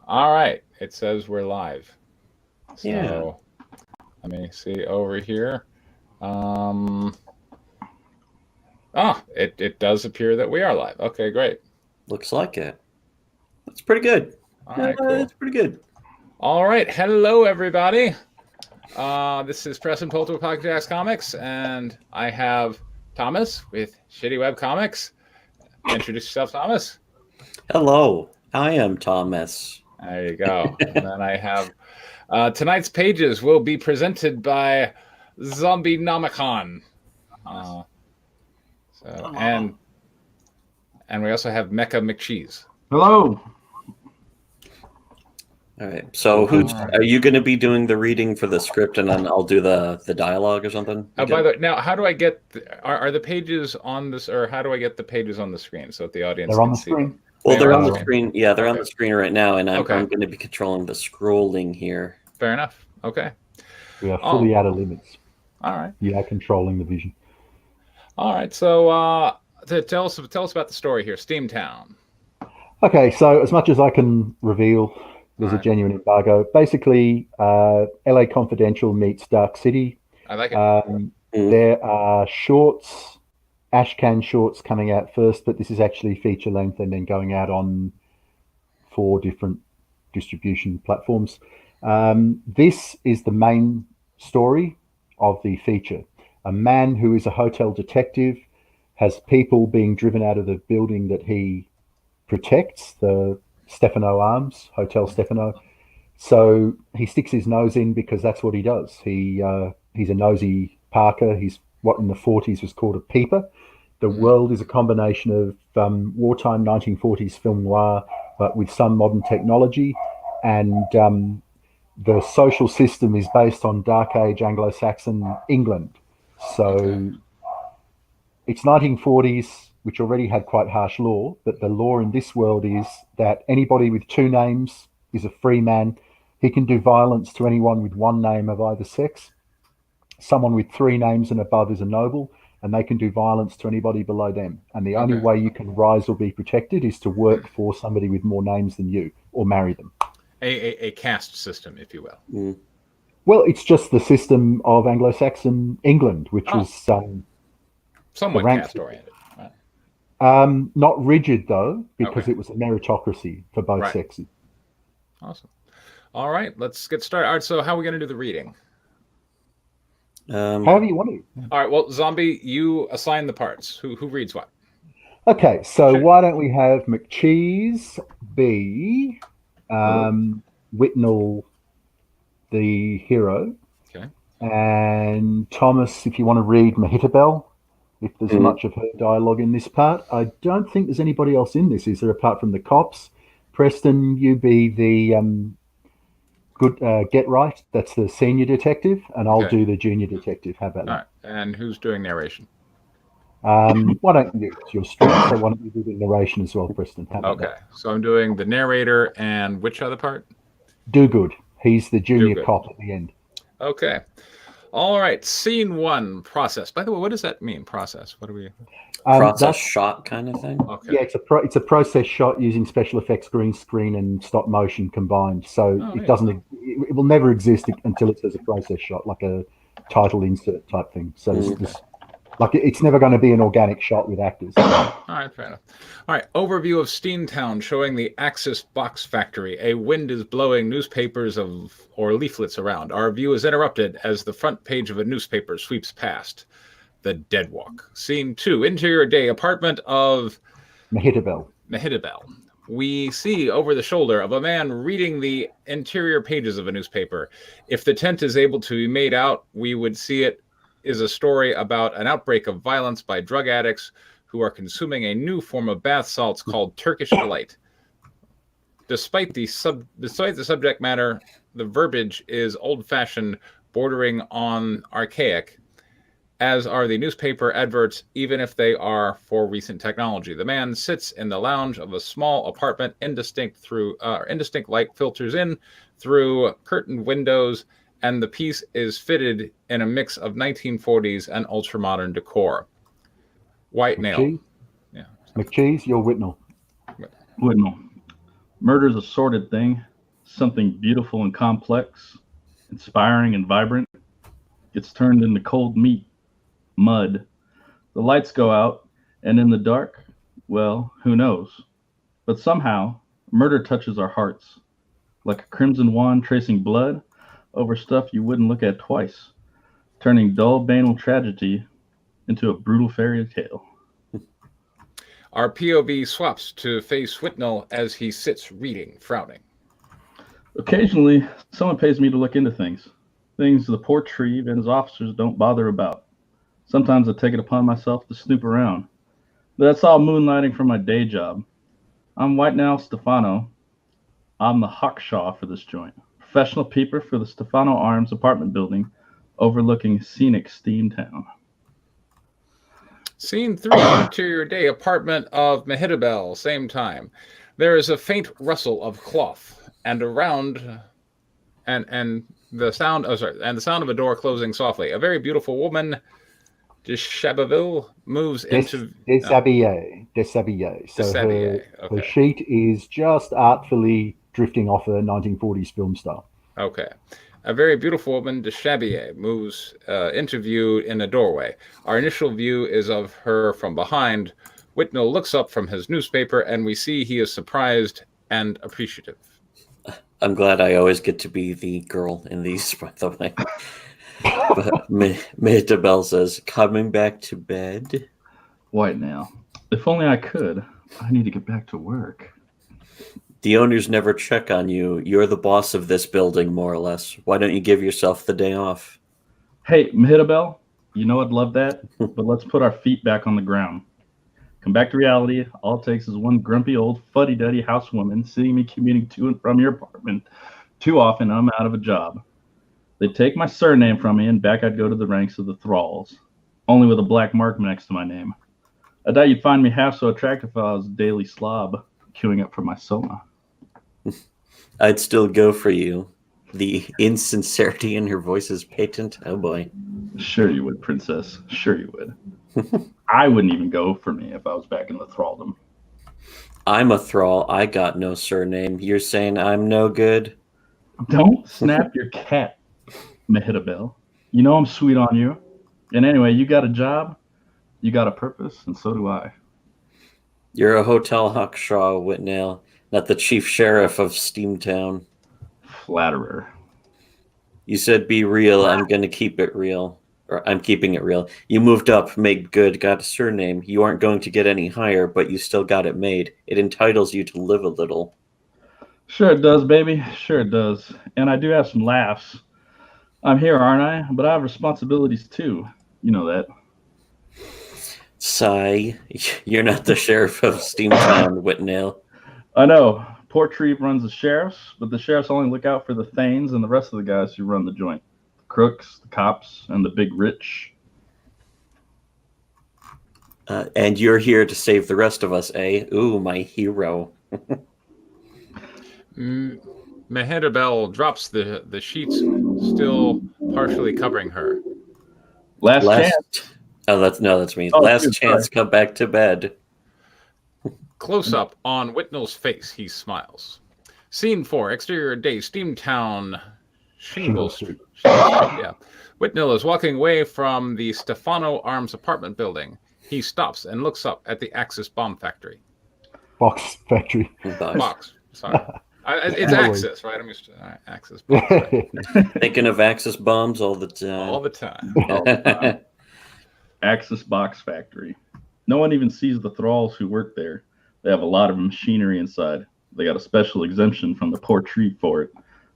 All right. It says we're live. So Yeah. let me see over here. It does appear that we are live. Okay, great. Looks like it. That's pretty good. All right, cool. It's pretty good. All right. Hello, everybody. This is Preston Polter Podcast Comics, and I have Thomas with Shitty Web Comics. Introduce yourself, Thomas. Hello, I am Thomas. There you go. And then I have tonight's pages will be presented by Zombienomicon. And we also have Mecha McCheese. Hello. All right. So, are you going to be doing the reading for the script, and then I'll do the dialogue or something? By the way, now how do I get? Are the pages on this, or how do I get the pages on the screen so that the audience they're on can the see screen? them? Well, they're on the screen. Yeah, they're on the screen right now, and I'm Okay. going to be controlling the scrolling here. Fair enough. Okay. We are fully out of limits. All right. You are controlling the vision. All right. So, tell us about the story here, Steamtown. Okay, so as much as I can reveal, there's a genuine embargo. Basically, LA Confidential meets Dark City. I like it. There are shorts, Ashcan shorts coming out first, but this is actually feature length and then going out on 4 different distribution platforms. This is the main story of the feature. A man who is a hotel detective has people being driven out of the building that he protects, the Stefano Arms, Hotel Stefano. So he sticks his nose in because that's what he does. He's a nosy Parker. He's what in the 40s was called a peeper. The world is a combination of wartime 1940s film noir, but with some modern technology. And the social system is based on Dark Age Anglo-Saxon England. So it's 1940s, which already had quite harsh law, but the law in this world is that anybody with 2 names is a free man. He can do violence to anyone with 1 name of either sex. Someone with 3 names and above is a noble, and they can do violence to anybody below them. And the only way you can rise or be protected is to work for somebody with more names than you or marry them. A caste system, if you will. Well, it's just the system of Anglo-Saxon England, which is somewhat caste-oriented. Not rigid, though, because it was a meritocracy for both sexes. Awesome. All right, let's get started. All right, so how are we going to do the reading? However you want to. All right, well, Zombie, you assign the parts. Who reads what? Okay, so why don't we have McCheese be Whitnell, the hero, and Thomas, if you want to read Mehitabel, if there's much of her dialogue in this part. I don't think there's anybody else in this, is there, apart from the cops? Preston, you be the Get Right, that's the senior detective, and I'll do the junior detective. How about that? All right, and who's doing narration? Why don't you? It's your strength, so why don't you do the narration as well, Preston? How about that? So I'm doing the narrator and which other part? Do good. He's the junior cop at the end. Okay. All right. Scene 1, process. By the way, what does that mean? Process. What do we? Process shot kind of thing. Okay. Yeah, it's a process shot using special effects, green screen, and stop motion combined. So it will never exist until it says a process shot, like a title insert type thing. So it's never going to be an organic shot with actors. All right, fair enough. All right, overview of Steamtown showing the Axis Box Factory. A wind is blowing newspapers or leaflets around. Our view is interrupted as the front page of a newspaper sweeps past. The Dead Walk. Scene 2, interior day, apartment of Mehitabel. We see over the shoulder of a man reading the interior pages of a newspaper. If the tent is able to be made out, we would see it is a story about an outbreak of violence by drug addicts who are consuming a new form of bath salts called Turkish Delight. Despite the subject matter, the verbiage is old-fashioned, bordering on archaic, as are the newspaper adverts, even if they are for recent technology. The man sits in the lounge of a small apartment. Indistinct light filters in through curtained windows, and the piece is fitted in a mix of 1940s and ultramodern decor. White nail. McCheese, you're Whitnell. Whitnell. Murder's a sordid thing. something beautiful and complex, inspiring and vibrant, gets turned into cold meat, mud. The lights go out, and in the dark, well, who knows? But somehow, murder touches our hearts, like a crimson wand tracing blood over stuff you wouldn't look at twice, turning dull, banal tragedy into a brutal fairy tale. Our POV swaps to face Whitnell as he sits reading, frowning. Occasionally, someone pays me to look into things the poor Treve and his officers don't bother about. Sometimes I take it upon myself to snoop around. But that's all moonlighting for my day job. I'm Whitnell Stefano. I'm the hawkshaw for this joint. Professional peeper for the Stefano Arms apartment building overlooking scenic Steamtown. Scene 3, interior day, apartment of Mehitabel, same time. There is a faint rustle of cloth and around and the sound of a door closing softly. A very beautiful woman, Deshabaville, moves into Deshabille. So her sheet is just artfully drifting off a 1940s film style. Okay. A very beautiful woman, Deshabille, moves into view in a doorway. Our initial view is of her from behind. Whitnell looks up from his newspaper, and we see he is surprised and appreciative. I'm glad I always get to be the girl in these, by the way. But Mehitabel says, coming back to bed? Whitnell, if only I could. I need to get back to work. The owners never check on you. You're the boss of this building, more or less. Why don't you give yourself the day off? Hey, Mehitabel, you know I'd love that, but let's put our feet back on the ground. Come back to reality. All it takes is one grumpy old fuddy-duddy housewoman seeing me commuting to and from your apartment. Too often I'm out of a job. They'd take my surname from me and back I'd go to the ranks of the thralls, only with a black mark next to my name. I doubt you'd find me half so attractive if I was a daily slob queuing up for my soma. I'd still go for you. The insincerity in her voice is patent. Oh boy. Sure you would, princess. Sure you would. I wouldn't even go for me if I was back in the thraldom. I'm a thrall. I got no surname. You're saying I'm no good? Don't snap your cat, Mehitabel. You know I'm sweet on you. And anyway, you got a job, you got a purpose, and so do I. You're a hotel hawkshaw, Whitnell, not the chief sheriff of Steamtown. Flatterer. You said be real. I'm going to keep it real. Or I'm keeping it real. You moved up, made good, got a surname. You aren't going to get any higher, but you still got it made. It entitles you to live a little. Sure it does, baby. Sure it does. And I do have some laughs. I'm here, aren't I? But I have responsibilities too. You know that. Sigh. You're not the sheriff of Steamtown, Whitnell. I know. Poor Treve runs the sheriffs, but the sheriffs only look out for the Thanes and the rest of the guys who run the joint. The crooks, the cops, and the big rich. And you're here to save the rest of us, eh? Ooh, my hero. Mehitabel drops the sheets still partially covering her. Last chance. Oh, that's me. Oh, Last dude, chance, sorry. come back to bed. Close up on Whitnell's face, he smiles. Scene 4, exterior day, Steamtown, Shingle Street. Yeah. Whitnell is walking away from the Stefano Arms apartment building. He stops and looks up at the Axis bomb factory. Box factory. Box. Sorry. It's Axis, right? I'm used to Axis bombs. Right? Thinking of Axis bombs all the time. All the time. Axis box factory. No one even sees the thralls who work there. They have a lot of machinery inside. They got a special exemption from the poor Treve for it.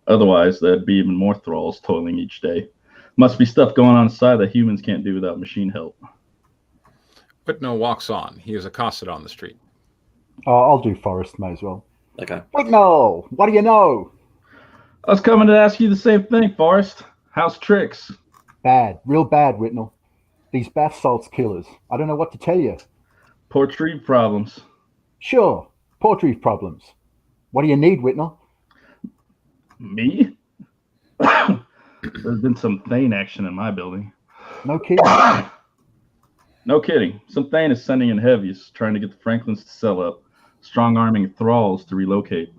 Otherwise, there'd be even more thralls toiling each day. Must be stuff going on inside that humans can't do without machine help. Whitnell walks on. He is accosted on the street. I'll do Forrest, may as well. Okay. Whitnell, what do you know? I was coming to ask you the same thing, Forrest. How's tricks? Bad, real bad, Whitnell. These bath salts killers. I don't know what to tell you. Poor Treve problems. Sure, poultry problems. What do you need, Whitnell? Me? There's been some Thane action in my building. No kidding. No kidding. Some Thane is sending in heavies, trying to get the Franklins to sell up, strong-arming thralls to relocate.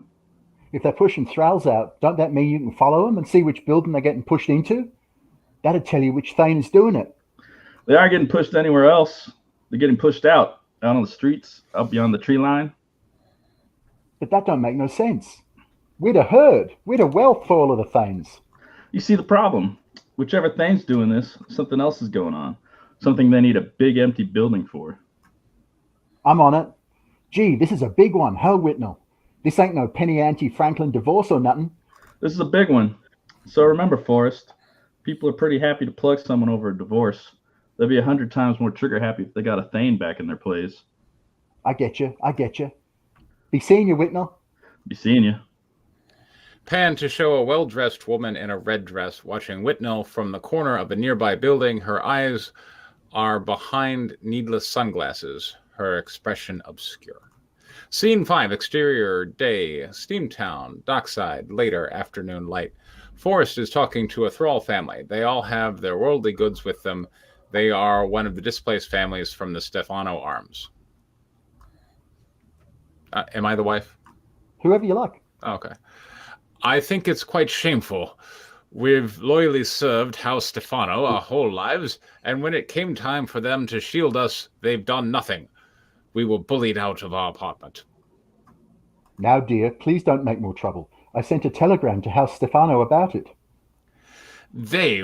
If they're pushing thralls out, don't that mean you can follow them and see which building they're getting pushed into? That'd tell you which Thane is doing it. They aren't getting pushed anywhere else. They're getting pushed out on the streets, up beyond the tree line. But that don't make no sense. We'd a herd. We'd a wealth for all of the Thanes. You see the problem. Whichever Thane's doing this, something else is going on. Something they need a big empty building for. I'm on it. Gee, this is a big one, huh, Whitnell? This ain't no Penny Auntie Franklin divorce or nothing. This is a big one. So remember, Forrest, people are pretty happy to plug someone over a divorce. They'll be 100 times more trigger happy if they got a Thane back in their place. I get you. Be seeing you, Whitnell. Be seeing you. Pan to show a well-dressed woman in a red dress watching Whitnell from the corner of a nearby building. Her eyes are behind needless sunglasses, her expression obscure. Scene 5, exterior, day, Steamtown, dockside, later, afternoon light. Forrest is talking to a thrall family. They all have their worldly goods with them. They are one of the displaced families from the Stefano Arms. Am I the wife? Whoever you like. Okay. I think it's quite shameful. We've loyally served House Stefano our whole lives, and when it came time for them to shield us, they've done nothing. We were bullied out of our apartment. Now, dear, please don't make more trouble. I sent a telegram to House Stefano about it. They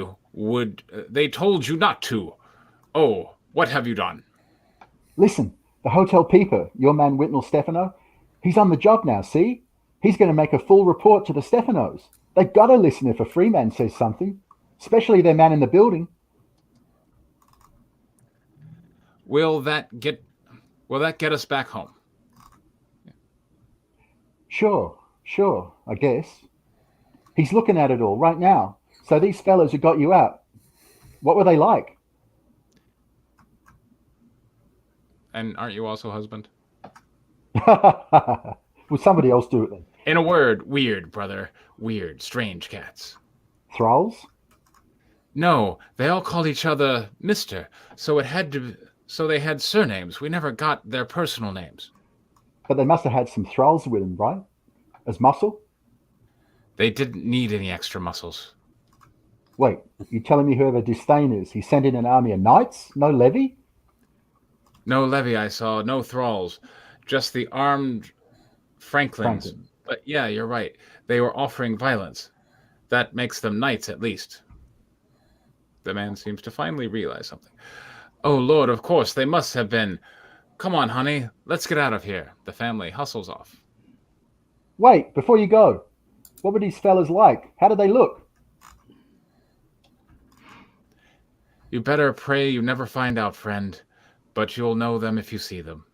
told you not to. Oh, what have you done? Listen, the hotel peeper, your man Whitnell Stefano, he's on the job now, see? He's going to make a full report to the Stefanos. They've got to listen if a free man says something, especially their man in the building. Will that get us back home? Sure, I guess. He's looking at it all right now. So these fellas who got you out, what were they like? And aren't you also husband? Will somebody else do it then? In a word, weird, brother. Weird, strange cats. Thralls? No, they all called each other Mister, so they had surnames. We never got their personal names. But they must have had some thralls with them, right? As muscle? They didn't need any extra muscles. Wait, you telling me whoever Disdain is, he sent in an army of knights? No levy? No levy I saw, no thralls. Just the armed Franklins. But yeah, you're right. They were offering violence. That makes them knights, at least. The man seems to finally realize something. Oh, Lord, of course, they must have been. Come on, honey, let's get out of here. The family hustles off. Wait, before you go, what were these fellas like? How did they look? You better pray you never find out, friend, but you'll know them if you see them.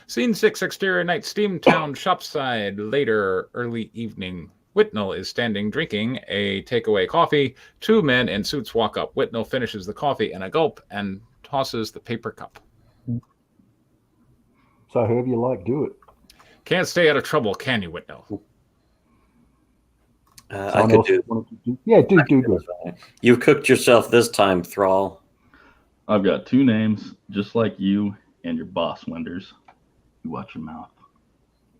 Scene 6, exterior night, Steamtown, shopside, later, early evening. Whitnell is standing drinking a takeaway coffee. Two men in suits walk up. Whitnell finishes the coffee in a gulp and tosses the paper cup. So whoever you like, do it. Can't stay out of trouble, can you, Whitnell? I could do. Yeah, do it. You've cooked yourself this time, Thrall. I've got two names, just like you and your boss, Wenders. You watch your mouth.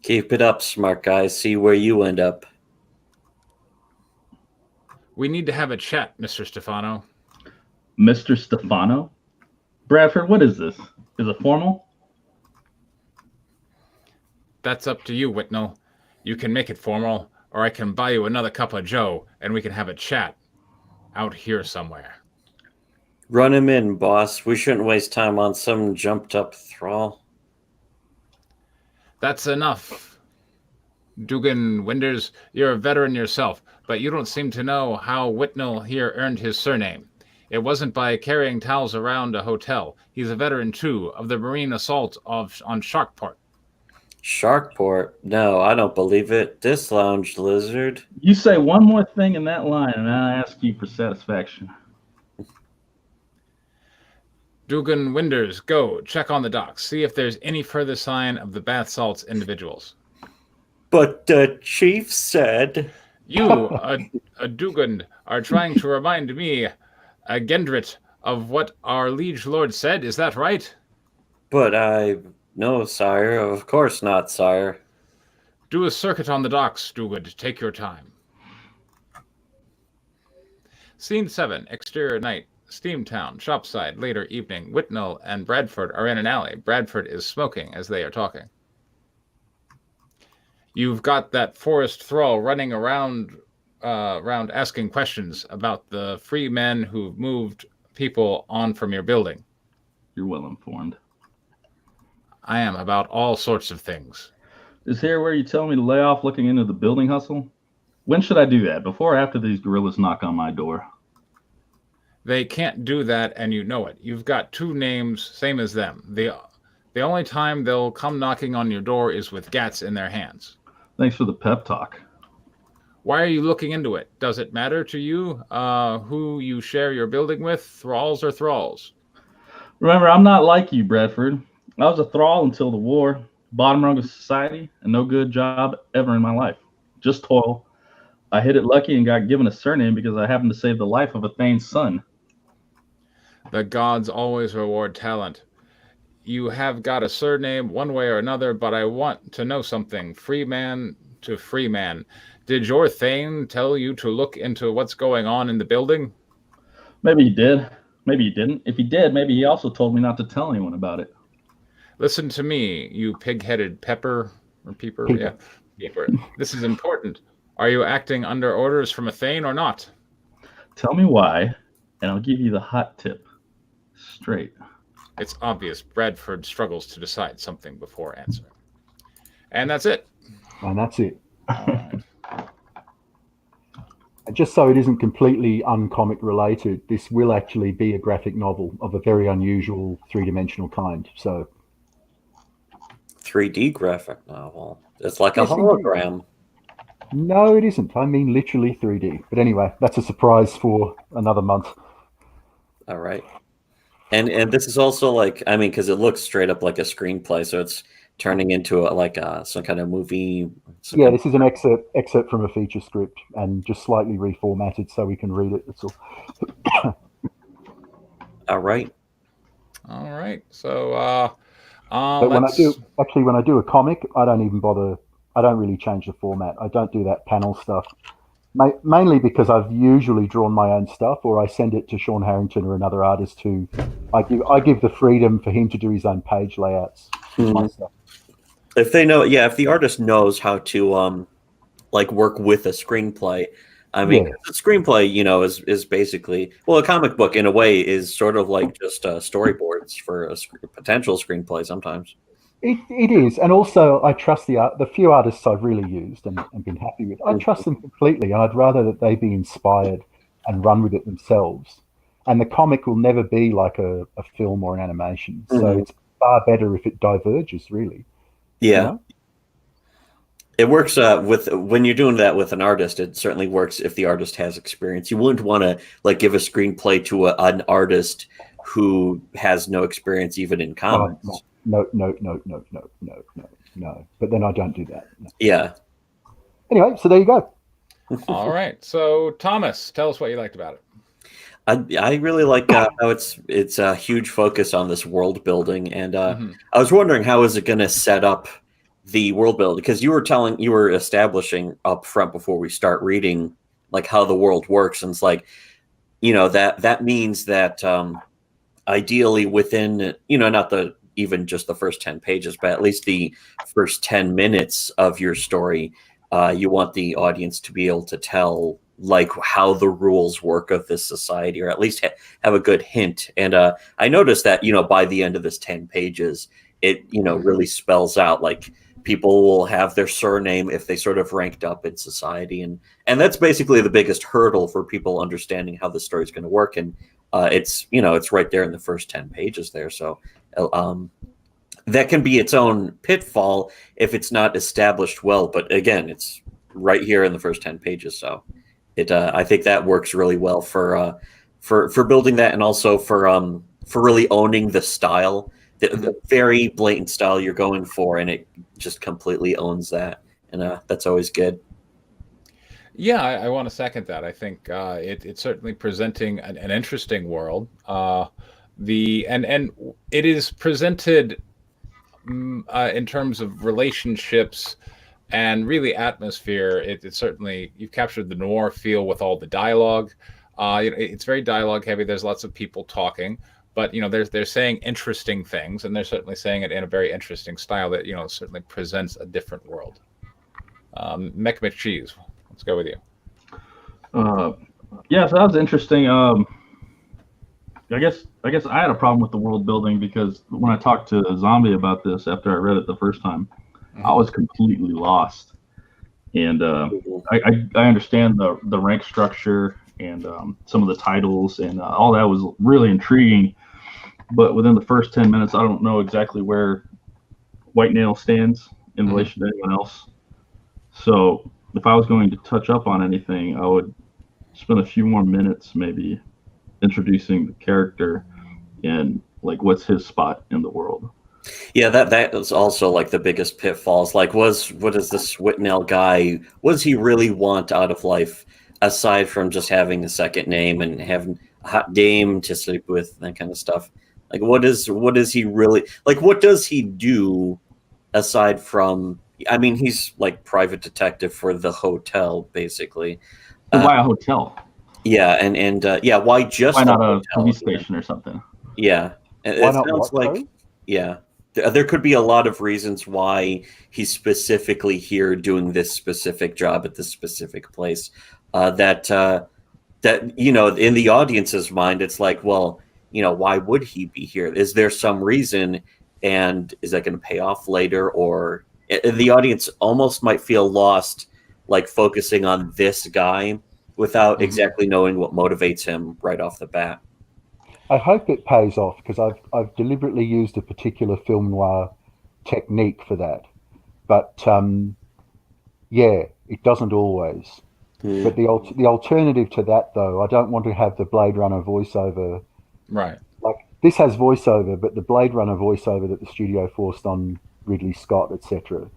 Keep it up, smart guy. See where you end up. We need to have a chat, Mr. Stefano. Mr. Stefano? Bradford, what is this? Is it formal? That's up to you, Whitnell. You can make it formal, or I can buy you another cup of joe, and we can have a chat out here somewhere. Run him in, boss. We shouldn't waste time on some jumped-up thrall. That's enough. Dugan Winders, you're a veteran yourself, but you don't seem to know how Whitnell here earned his surname. It wasn't by carrying towels around a hotel. He's a veteran, too, of the marine assault on Sharkport. Sharkport? No, I don't believe it. Dislounged lizard. You say one more thing in that line, and I ask you for satisfaction. Dugan Winders, go check on the docks. See if there's any further sign of the bath salts individuals. But the chief said... You, a Dugan, are trying to remind me, a Gendrit, of what our liege lord said. Is that right? But no, sire. Of course not, sire. Do a circuit on the docks, Duguid. Take your time. Scene 7, exterior night. Steamtown, shopside, later evening. Whitnell and Bradford are in an alley. Bradford is smoking as they are talking. You've got that forest thrall running around asking questions about the free men who've moved people on from your building. You're well informed. I am about all sorts of things. Is here where you tell me to lay off looking into the building hustle? When should I do that? Before or after these gorillas knock on my door? They can't do that, and you know it. You've got 2 names, same as them. The only time they'll come knocking on your door is with gats in their hands. Thanks for the pep talk. Why are you looking into it? Does it matter to you who you share your building with, thralls or thralls? Remember, I'm not like you, Bradford. I was a thrall until the war, bottom rung of society, and no good job ever in my life. Just toil. I hit it lucky and got given a surname because I happened to save the life of a Thane's son. The gods always reward talent. You have got a surname one way or another, but I want to know something. Free man to free man. Did your Thane tell you to look into what's going on in the building? Maybe he did. Maybe he didn't. If he did, maybe he also told me not to tell anyone about it. Listen to me, you pig-headed pepper or peeper. Peeper. Yeah, peeper. This is important. Are you acting under orders from a Thane or not? Tell me why, and I'll give you the hot tip. Straight. It's obvious Bradford struggles to decide something before answering. And that's it. And that's it. All right. Just so it isn't completely uncomic related, this will actually be a graphic novel of a very unusual 3-dimensional kind. So 3D graphic novel. It's like a Yes, hologram. no, it isn't. I mean literally 3D. But anyway, that's a surprise for another month. All right. And this is also like, I mean, because it looks straight up like a screenplay, so it's turning into some kind of movie. Yeah, this is an excerpt from a feature script and just slightly reformatted so we can read it. That's all. All right. All right. So, But when I do a comic, I don't even bother. I don't really change the format. I don't do that panel stuff. Mainly because I've usually drawn my own stuff, or I send it to Sean Harrington or another artist who I give the freedom for him to do his own page layouts. My stuff. If they know, if the artist knows how to like work with a screenplay. I mean, Yeah. the screenplay, is basically, well, a comic book in a way is sort of like just storyboards for a potential screenplay sometimes. It is, and also I trust the few artists I've really used and been happy with. I trust them completely, and I'd rather that they be inspired and run with it themselves. And the comic will never be like a film or an animation, so it's far better if it diverges, really. Yeah, You know? it works when you're doing that with an artist. It certainly works if the artist has experience. You wouldn't want to like give a screenplay to an artist who has no experience even in comics. No. But then I don't do that. No. Yeah. Anyway, so there you go. all right. So, Thomas, tell us what you liked about it. I really like how it's a huge focus on this world building, and I was wondering how is it going to set up the world building, because you were establishing up front before we start reading like how the world works, and it's like that means that ideally within not even just the first 10 pages, but at least the first 10 minutes of your story, you want the audience to be able to tell like how the rules work of this society, or at least have a good hint. And I noticed that, by the end of this 10 pages, it, really spells out like people will have their surname if they sort of ranked up in society. And that's basically the biggest hurdle for people understanding how the story is going to work. And it's right there in the first 10 pages there. So that can be its own pitfall if it's not established well. But again, it's right here in the first 10 pages. So I think that works really well for building that, and also for really owning the style, the very blatant style you're going for, and it just completely owns that. And that's always good. Yeah, I want to second that. I think it's certainly presenting an interesting world. And it is presented in terms of relationships and really atmosphere. It's certainly, you've captured the noir feel with all the dialogue. It's very dialogue heavy. There's lots of people talking, but they're saying interesting things, and they're certainly saying it in a very interesting style that certainly presents a different world. Mech McCheese, let's go with you. Yeah, so that was interesting. I guess I had a problem with the world building because when I talked to Zombie about this after I read it the first time, I was completely lost. And I understand the rank structure and some of the titles and all that was really intriguing. But within the first 10 minutes, I don't know exactly where White Nail stands in relation to anyone else. So if I was going to touch up on anything, I would spend a few more minutes maybe introducing the character and like what's his spot in the world. Yeah, that was also like the biggest pitfalls. Like, what is this Whitnell guy? What does he really want out of life aside from just having a second name and having a hot dame to sleep with, that kind of stuff? Like, what is he really like? What does he do aside from? I mean, he's like private detective for the hotel, basically. Why a hotel? Yeah, and why just why not a police station or something? Yeah, it sounds like yeah. There could be a lot of reasons why he's specifically here doing this specific job at this specific place. That in the audience's mind, it's like, well, why would he be here? Is there some reason, and is that going to pay off later? Or the audience almost might feel lost, like focusing on this guy without exactly knowing what motivates him right off the bat. I hope it pays off because I've deliberately used a particular film noir technique for that, but it doesn't always. But the alternative to that, though, I don't want to have the Blade Runner voiceover. Right. Like this has voiceover, but the Blade Runner voiceover that the studio forced on Ridley Scott, etc.,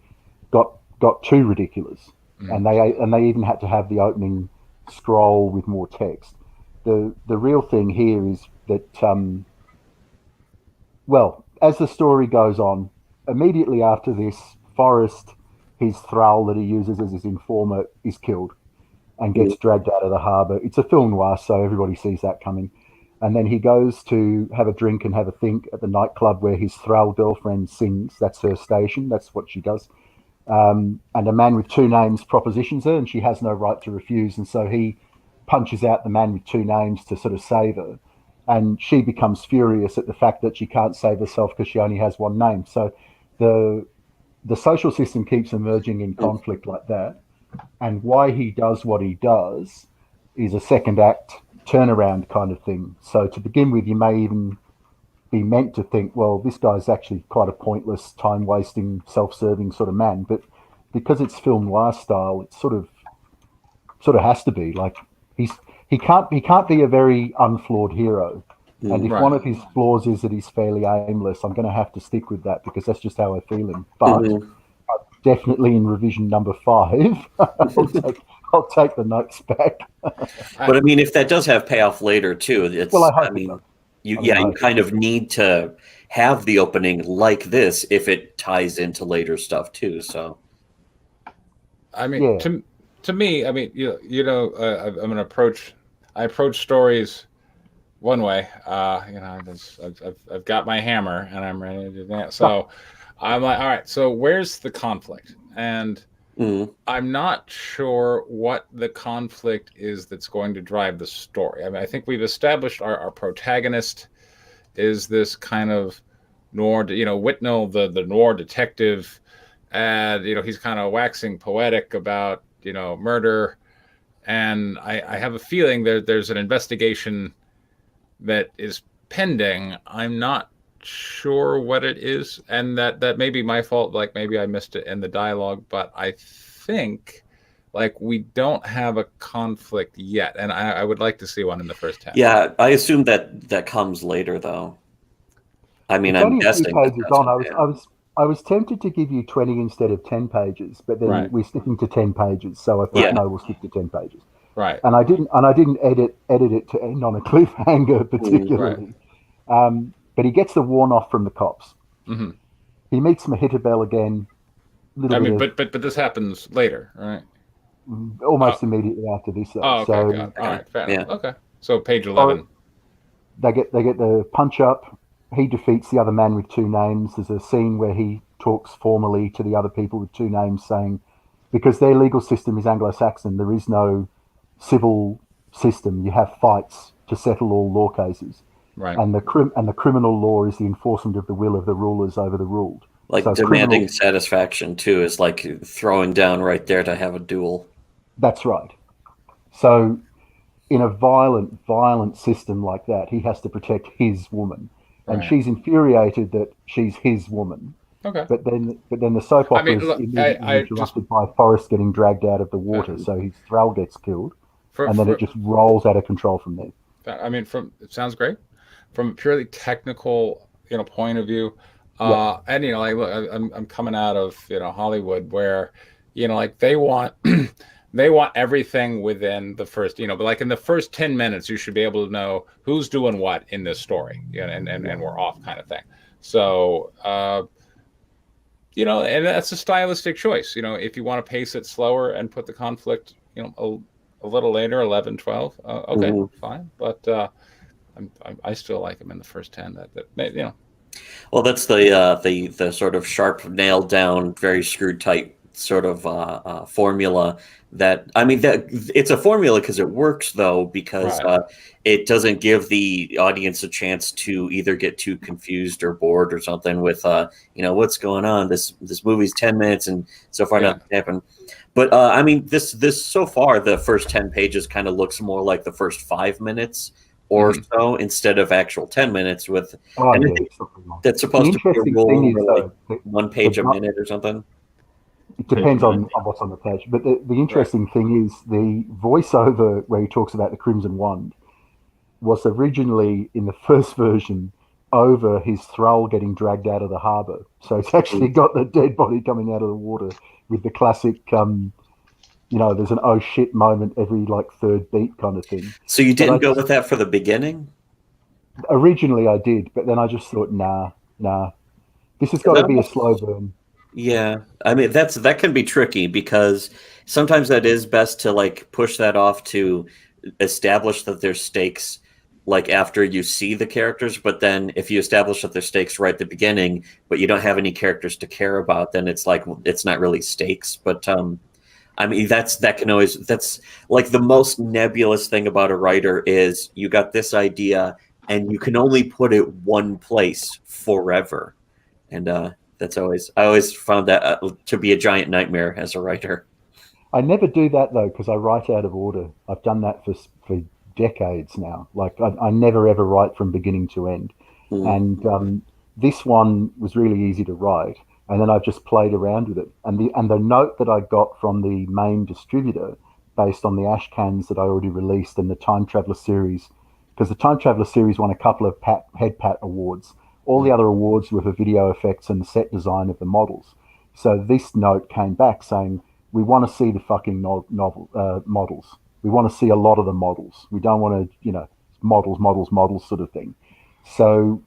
got too ridiculous, and they even had to have the opening scroll with more text. The real thing here is that, as the story goes on, immediately after this, Forrest, his thrall that he uses as his informer, is killed and gets dragged out of the harbour. It's a film noir, so everybody sees that coming. And then he goes to have a drink and have a think at the nightclub where his thrall girlfriend sings. That's her station. That's what she does. And a man with two names propositions her, and she has no right to refuse. And so he punches out the man with two names to sort of save her. And she becomes furious at the fact that she can't save herself because she only has one name. So the social system keeps emerging in conflict like that. And why he does what he does is a second act turnaround kind of thing. So to begin with, you may even be meant to think, well, this guy's actually quite a pointless, time-wasting, self-serving sort of man. But because it's film noir style, it sort of has to be like he can't be a very unflawed hero. And if one of his flaws is that he's fairly aimless, I'm going to have to stick with that because that's just how I feel him. But definitely in revision number 5, I'll take the notes back. But I mean, if that does have payoff later too, it's. Well, I mean, you kind of need to have the opening like this if it ties into later stuff too. So, I mean, to me, I mean, I'm an approach. I approach stories one way. I've got my hammer and I'm ready to do that. So I'm like, all right. So where's the conflict? And I'm not sure what the conflict is that's going to drive the story. I mean, I think we've established our protagonist is this kind of noir, Whitnell, the noir detective, and he's kind of waxing poetic about murder, and I have a feeling there's an investigation that is pending. I'm not sure what it is, and that may be my fault. Like maybe I missed it in the dialogue, but I think like we don't have a conflict yet, and I would like to see one in the first half. Yeah, I assume that comes later, though. I mean, I'm guessing. I was tempted to give you 20 instead of 10 pages, but then we're sticking to 10 pages, so I thought no, we'll stick to 10 pages. Right. And I didn't edit it to end on a cliffhanger particularly. But he gets the warn off from the cops. He meets Mehitabel again. Little I bit mean, of, but this happens later, right? almost immediately after this, though. Oh, okay, So got it. All right, fair Yeah. enough. Okay, so page 11. they get the punch up. He defeats the other man with two names. There's a scene where he talks formally to the other people with two names, saying, because their legal system is Anglo-Saxon, there is no civil system. You have fights to settle all law cases, Right. and the criminal law is the enforcement of the will of the rulers over the ruled. Like So demanding satisfaction too is like throwing down right there to have a duel. That's right. So in a violent system like that, he has to protect his woman, and Right. she's infuriated that she's his woman. Okay. But then the soap I opera mean, is look, immediately I interrupted by Forrest getting dragged out of the water, so his thrall gets killed, and then it just rolls out of control from there. I mean, it sounds great from a purely technical, point of view. And like, look, I'm coming out of Hollywood, where like they want they want everything within the first, but like in the first 10 minutes, you should be able to know who's doing what in this story, and we're off, kind of thing. So and that's a stylistic choice. If you want to pace it slower and put the conflict, a little later, 11, 12, okay, fine. But I still like him in the first 10. That. Well, that's the sort of sharp, nailed down, very screwed tight sort of formula. That it's a formula because it works, though, because it doesn't give the audience a chance to either get too confused or bored or something with what's going on. This movie's 10 minutes and so far nothing happened. But this so far, the first 10 pages kind of looks more like the first 5 minutes or so instead of actual 10 minutes with. I think that's supposed to be a roll for like 1 page a minute or something. It depends on what's on the page. But the interesting thing is the voiceover where he talks about the Crimson Wand was originally in the first version over his thrall getting dragged out of the harbour. So it's actually got the dead body coming out of the water with the classic, there's an oh shit moment every like third beat kind of thing. So you didn't go with that for the beginning? Originally I did, but then I just thought, nah. This has got to be a slow burn. Yeah, that can be tricky because sometimes that is best to like push that off to establish that there's stakes like after you see the characters, but then if you establish that there's stakes right at the beginning, but you don't have any characters to care about, then it's like it's not really stakes. But that's like the most nebulous thing about a writer is you got this idea and you can only put it one place forever, and I always found that to be a giant nightmare as a writer. I never do that though because I write out of order. I've done that for decades now. Like I never ever write from beginning to end, and this one was really easy to write, and then I've just played around with it. And the note that I got from the main distributor, based on the ash cans that I already released and the Time Traveller series, because the Time Traveller series won a couple of head pat awards. All the other awards were for video effects and the set design of the models. So this note came back saying, we want to see the fucking models. We want to see a lot of the models. We don't want to, models sort of thing. So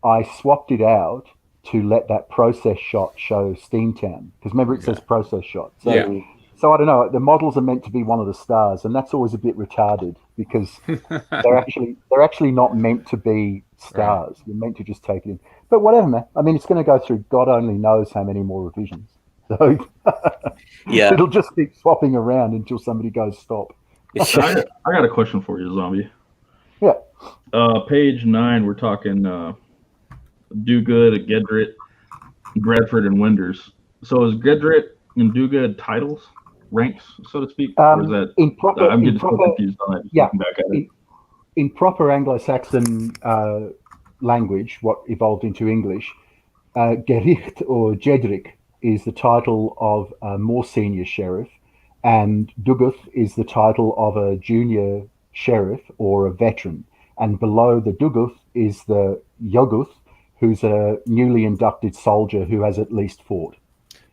I swapped it out to let that process shot show Steamtown. Because remember, it says process shot. So, so I don't know. The models are meant to be one of the stars, and that's always a bit retarded because they're actually not meant to be stars. You're meant to just take it in. But whatever, man. I mean, it's going to go through God only knows how many more revisions. So it'll just keep swapping around until somebody goes stop. I got a question for you, Zombie. Yeah. Page 9, we're talking Do Good, Gedrit, Bradford, and Winders. So is Gedrit and Do Good titles, ranks, so to speak? Or is that in proper? I'm getting so confused on that. Yeah. Back at it. In proper Anglo-Saxon language, what evolved into English, Gericht or Jedrick is the title of a more senior sheriff, and Duguth is the title of a junior sheriff or a veteran. And below the Duguth is the Yoguth, who's a newly inducted soldier who has at least fought.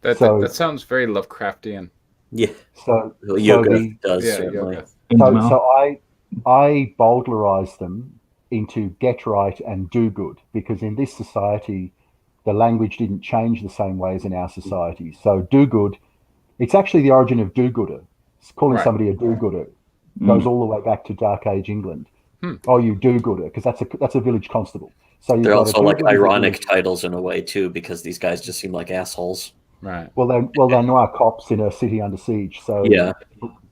That sounds very Lovecraftian. Yeah. So Yoguth does. Yeah, certainly. So I bowdlerized them into get right and do good, because in this society, the language didn't change the same way as in our society. So do-good, it's actually the origin of do-gooder. Calling somebody a do-gooder goes all the way back to Dark Age England. Oh, you do-gooder, because that's a village constable. So they're also like ironic titles in a way too, because these guys just seem like assholes. Right. Well, they're noir cops in a city under siege. So yeah,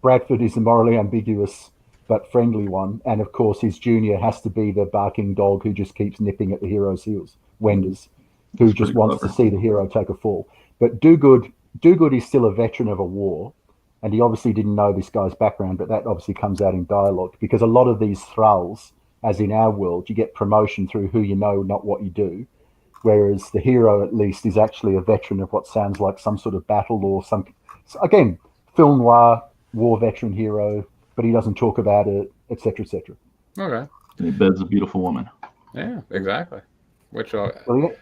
Bradford is the morally ambiguous but friendly one, and of course his junior has to be the barking dog who just keeps nipping at the hero's heels, Wenders, who just wants to see the hero take a fall. But Do-Good is still a veteran of a war, and he obviously didn't know this guy's background, but that obviously comes out in dialogue, because a lot of these thralls, as in our world, you get promotion through who you know, not what you do. Whereas the hero, at least, is actually a veteran of what sounds like some sort of battle or some, again, film noir, war veteran hero, but he doesn't talk about it, etc., etc. Okay. And he beds a beautiful woman. Yeah, exactly. Which well,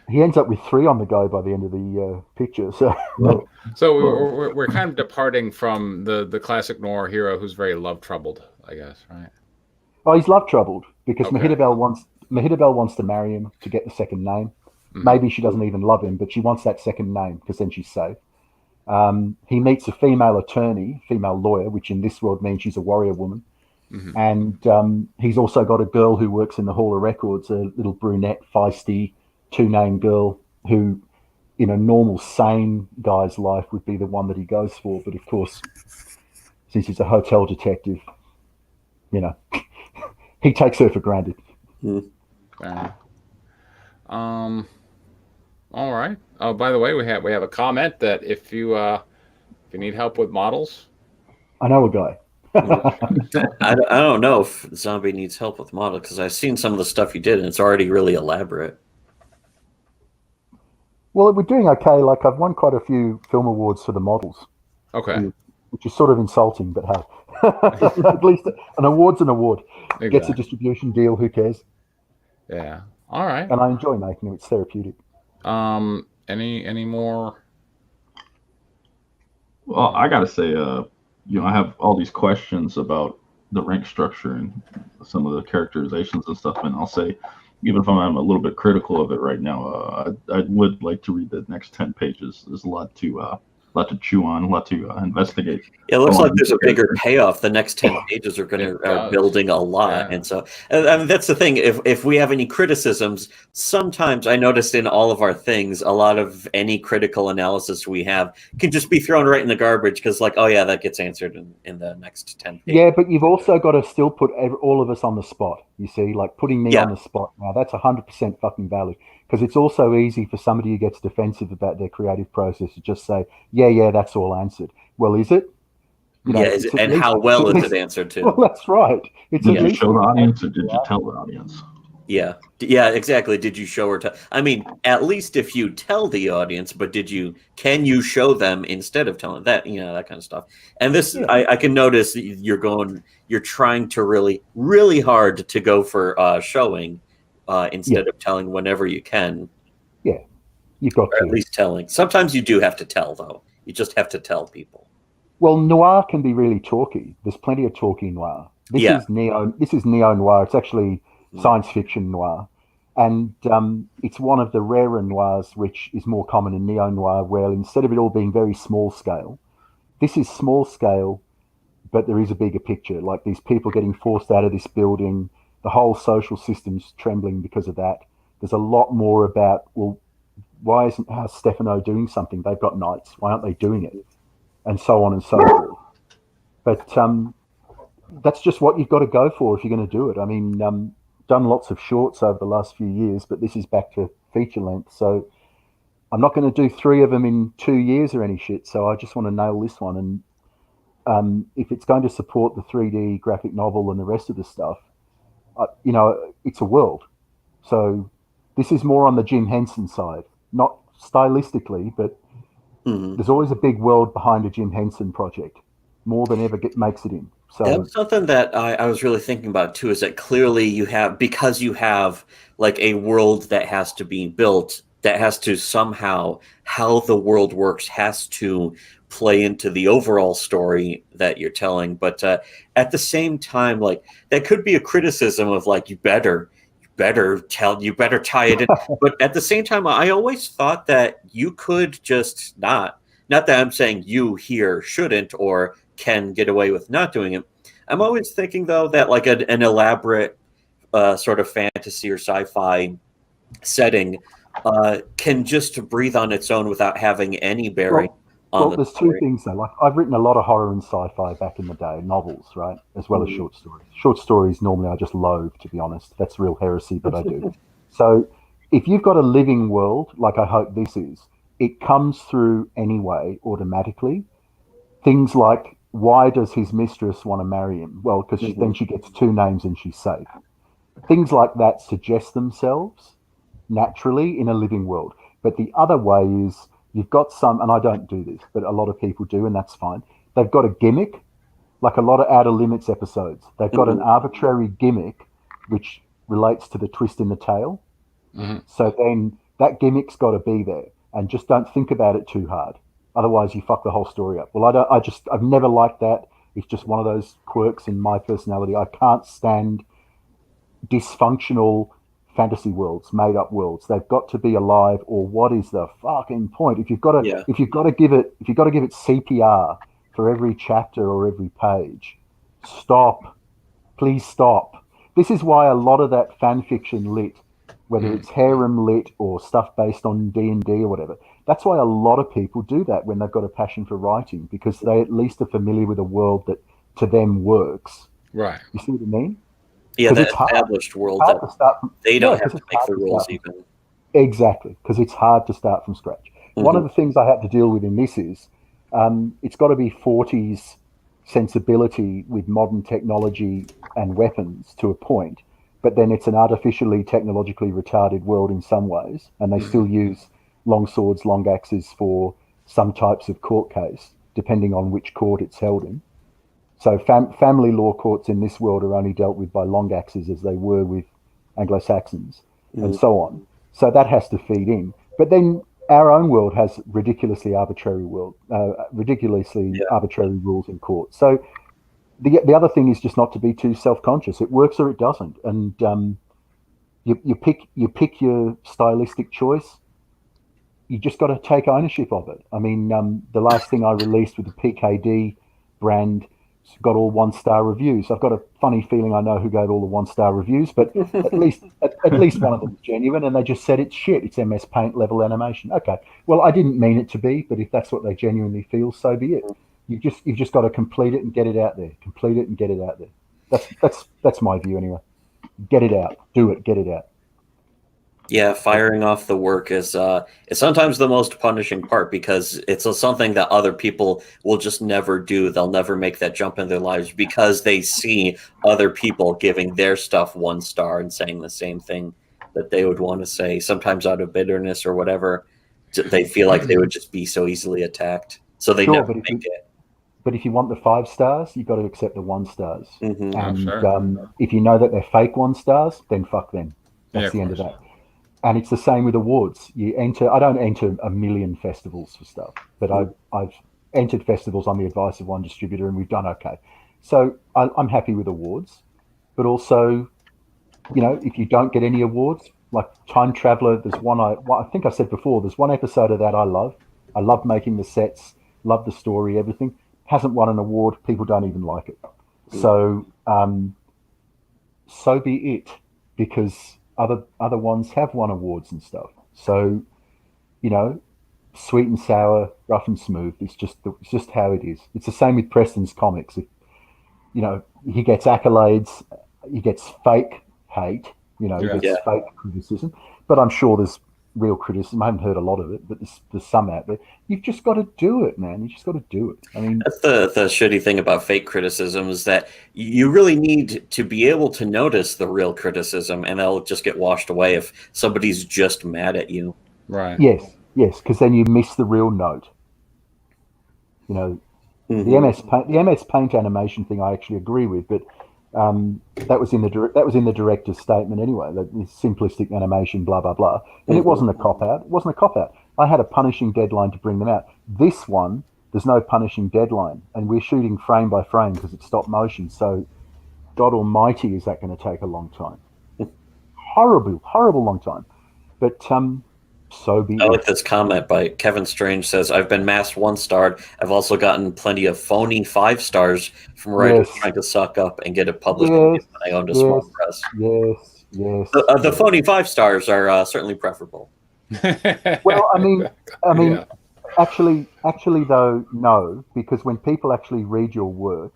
he ends up with 3 on the go by the end of the picture. So, we're kind of departing from the classic noir hero who's very love troubled, I guess, right? Oh, he's love troubled because Mahidabel wants to marry him to get the second name. Maybe she doesn't even love him, but she wants that second name because then she's safe. He meets a female attorney, female lawyer, which in this world means she's a warrior woman. And he's also got a girl who works in the Hall of Records, a little brunette, feisty, 2-name girl who, in a normal, sane guy's life, would be the one that he goes for. But of course, since he's a hotel detective, he takes her for granted. All right. Oh, by the way, we have a comment that if you need help with models, I know a guy. I don't know if Zombie needs help with models, because I've seen some of the stuff you did and it's already really elaborate. Well, we're doing okay. Like, I've won quite a few film awards for the models. Okay. Which is sort of insulting, but hey, at least an award's an award. Exactly. Gets a distribution deal. Who cares? Yeah. All right. And I enjoy making them. It's therapeutic. Any more? Well, I gotta say, I have all these questions about the rank structure and some of the characterizations and stuff, and I'll say, even if I'm a little bit critical of it right now, I would like to read the next 10 pages. There's a lot to chew on, a lot to investigate. It looks like there's a bigger payoff. The next 10 pages are building a lot. And so I mean, that's the thing. If we have any criticisms, sometimes I noticed in all of our things, a lot of any critical analysis we have can just be thrown right in the garbage because, like, oh yeah, that gets answered in the next 10 pages. Yeah, but you've also got to still put all of us on the spot. You see, like putting me on the spot now, that's 100% fucking valid. Because it's also easy for somebody who gets defensive about their creative process to just say, yeah, that's all answered. Well, is it? Is it, and how well is it answered to? Well, that's right. Did you show the audience or did you tell the audience? Yeah, exactly. Did you show or tell? I mean, at least if you tell the audience, but can you show them instead of telling that, that kind of stuff. And this, I can notice that you're trying to really, really hard to go for showing instead of telling whenever you can. Yeah, you've got to. At least telling. Sometimes you do have to tell, though. You just have to tell people. Well, noir can be really talky. There's plenty of talky noir. This is neo noir. It's actually science fiction noir, and it's one of the rarer noirs, which is more common in neo noir, where instead of it all being very small scale, this is small scale, but there is a bigger picture. Like these people getting forced out of this building, the whole social system's trembling because of that. There's a lot more about, well, why isn't Stefano doing something? They've got knights. Why aren't they doing it? And so on and so forth. But that's just what you've got to go for if you're going to do it. I mean, done lots of shorts over the last few years, but this is back to feature length. So I'm not going to do 3 of them in 2 years or any shit. So I just want to nail this one. And if it's going to support the 3D graphic novel and the rest of the stuff, it's a world. So this is more on the Jim Henson side, not stylistically, but there's always a big world behind a Jim Henson project, more than ever makes it in. So that's something that I was really thinking about too, is that clearly because you have like a world that has to be built, that has to somehow, how the world works has to play into the overall story that you're telling. But at the same time, like that could be a criticism of like, you better better tie it in. But at the same time, I always thought that you could just not that I'm saying you here shouldn't or can get away with not doing it. I'm always thinking though that like an elaborate sort of fantasy or sci-fi setting can just breathe on its own without having any bearing on well, the there's story. two things though. Like I've written a lot of horror and sci-fi back in the day, novels, right, as well as short stories. Short stories normally I just loathe, to be honest. That's real heresy, but I do. So if you've got a living world, like I hope this is, it comes through anyway automatically. Things like, why does his mistress want to marry him? Well, because then she gets two names and she's safe. Things like that suggest themselves naturally in a living world. But the other way is you've got some, and I don't do this, but a lot of people do, and that's fine. They've got a gimmick, like a lot of Outer Limits episodes. They've got an arbitrary gimmick which relates to the twist in the tale. So then that gimmick's got to be there, and just don't think about it too hard. Otherwise, you fuck the whole story up. Well, I've never liked that. It's just one of those quirks in my personality. I can't stand dysfunctional fantasy worlds, made up worlds. They've got to be alive, or what is the fucking point? If you've got to give it CPR for every chapter or every page, stop. Please stop. This is why a lot of that fan fiction lit, whether it's harem lit or stuff based on D&D or whatever, that's why a lot of people do that when they've got a passion for writing, because they at least are familiar with a world that to them works. Right. You see what I mean? Yeah, the established world that they don't have to make the rules even. Exactly, because it's hard to start from scratch. One of the things I had to deal with in this is it's got to be 40s sensibility with modern technology and weapons to a point, but then it's an artificially technologically retarded world in some ways, and they still use long swords, long axes for some types of court case, depending on which court it's held in. So family law courts in this world are only dealt with by long axes as they were with Anglo-Saxons and so on. So that has to feed in. But then our own world has ridiculously arbitrary rules in court. So the other thing is just not to be too self-conscious. It works or it doesn't. And you pick your stylistic choice. You just got to take ownership of it. I mean, the last thing I released with the PKD brand got all 1-star reviews. I've got a funny feeling I know who gave all the 1-star reviews, but at least one of them is genuine, and they just said it's shit. It's MS Paint level animation. Okay, well, I didn't mean it to be, but if that's what they genuinely feel, so be it. You've just got to complete it and get it out there. Complete it and get it out there. That's my view anyway. Get it out. Do it. Get it out. Yeah, firing off the work is sometimes the most punishing part, because it's something that other people will just never do. They'll never make that jump in their lives because they see other people giving their stuff 1 star and saying the same thing that they would want to say, sometimes out of bitterness or whatever. They feel like they would just be so easily attacked, so they never make it. But if you want the 5 stars, you've got to accept the 1 stars. Sure. If you know that they're fake 1 stars, then fuck them. That's the end of that. And it's the same with awards. I don't enter a million festivals for stuff, but I've entered festivals on the advice of one distributor, and we've done okay. So I'm happy with awards, but also, if you don't get any awards, like Time Traveler, there's one I think I said before, there's one episode of that I love. I love making the sets, love the story, everything. Hasn't won an award. People don't even like it. So be it, because other ones have won awards and stuff. So, sweet and sour, rough and smooth. It's just how it is. It's the same with Preston's comics. If, he gets accolades, he gets fake hate, he gets fake criticism. But I'm sure there's real criticism. I haven't heard a lot of it, but there's some out there. You've just got to do it, man. You just got to do it. I mean, that's the shitty thing about fake criticism, is that you really need to be able to notice the real criticism, and they'll just get washed away if somebody's just mad at you. Right. Yes, because then you miss the real note. The MS Paint animation thing I actually agree with, but that was in the director's statement anyway. The simplistic animation, blah blah blah, and it wasn't a cop out. It wasn't a cop out. I had a punishing deadline to bring them out. This one, there's no punishing deadline, and we're shooting frame by frame because it's stop motion. So, God Almighty, is that going to take a long time? horrible, horrible long time. But so be I it. like this comment by Kevin Strange says, I've been masked 1-starred. I've also gotten plenty of phony 5-stars from writers Yes. trying to suck up and get it published Yes, when I owned a small press. yes. The phony 5-stars are certainly preferable. Well, I mean, Yeah. actually, though, no, because when people actually read your work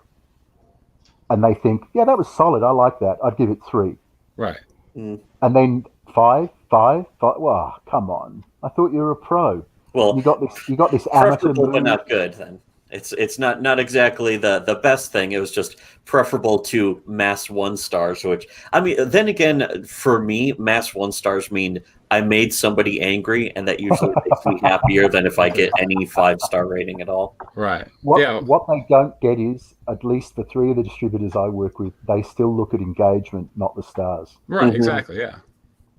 and they think, yeah, that was solid, I like that, I'd give it 3. Right. And then 5. Well, come on! I thought you were a pro. Well, You got this amateur preferable but move. not good. Then it's not exactly the best thing. It was just preferable to mass 1-stars. Which I mean, then again, for me, mass 1-stars mean I made somebody angry, and that usually makes me happier than if I get any 5-star rating at all. Right. What they don't get is, at least for 3 of the distributors I work with, they still look at engagement, not the stars. Right. Exactly. Yeah.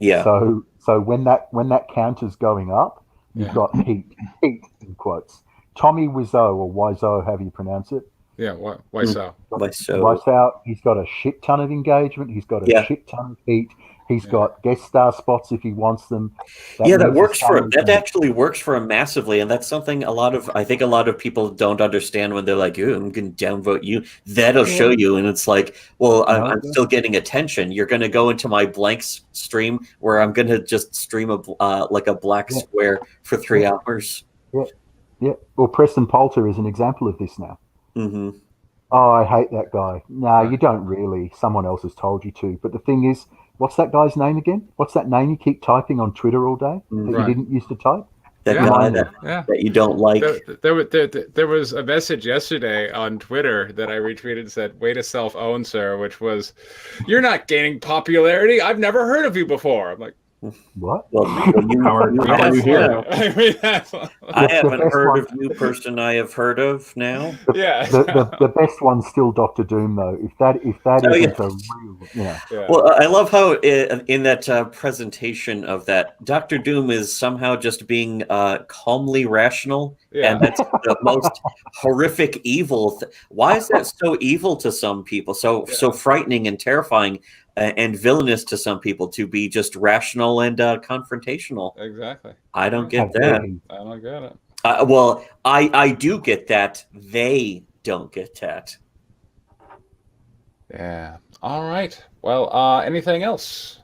Yeah. So when that counter's going up, you've got heat in quotes. Tommy Wiseau, or Wiseau, however you pronounce it. Yeah. Why so? Wiseau, he's got a shit ton of engagement. He's got a shit ton of heat. He's got guest star spots if he wants them. That actually works for him massively, and that's something I think a lot of people don't understand when they're like, "Ooh, I'm going to downvote you." That'll show you, and it's like, well, I'm still getting attention. You're going to go into my blank stream where I'm going to just stream like a black square for 3 hours. Yeah. Well, Preston Poulter is an example of this now. Mm-hmm. Oh, I hate that guy. No, you don't really. Someone else has told you to. But the thing is, what's that guy's name again? What's that name you keep typing on Twitter all day that you didn't used to type? That guy that you don't like. There was a message yesterday on Twitter that I retweeted and said, "Way to self-own, sir," which was, "You're not gaining popularity. I've never heard of you before." I'm like, what? Well, how are you here? I haven't heard of you, person I have heard of now. The best one's still Dr. Doom, though. If that isn't a real, Well, I love how in that presentation of that, Dr. Doom is somehow just being calmly rational, and that's the most horrific evil. Why is that so evil to some people? So frightening and terrifying. And villainous to some people to be just rational and confrontational. Exactly. I don't get that. I don't get it. Well, I do get that. They don't get that. Yeah. All right. Well, anything else?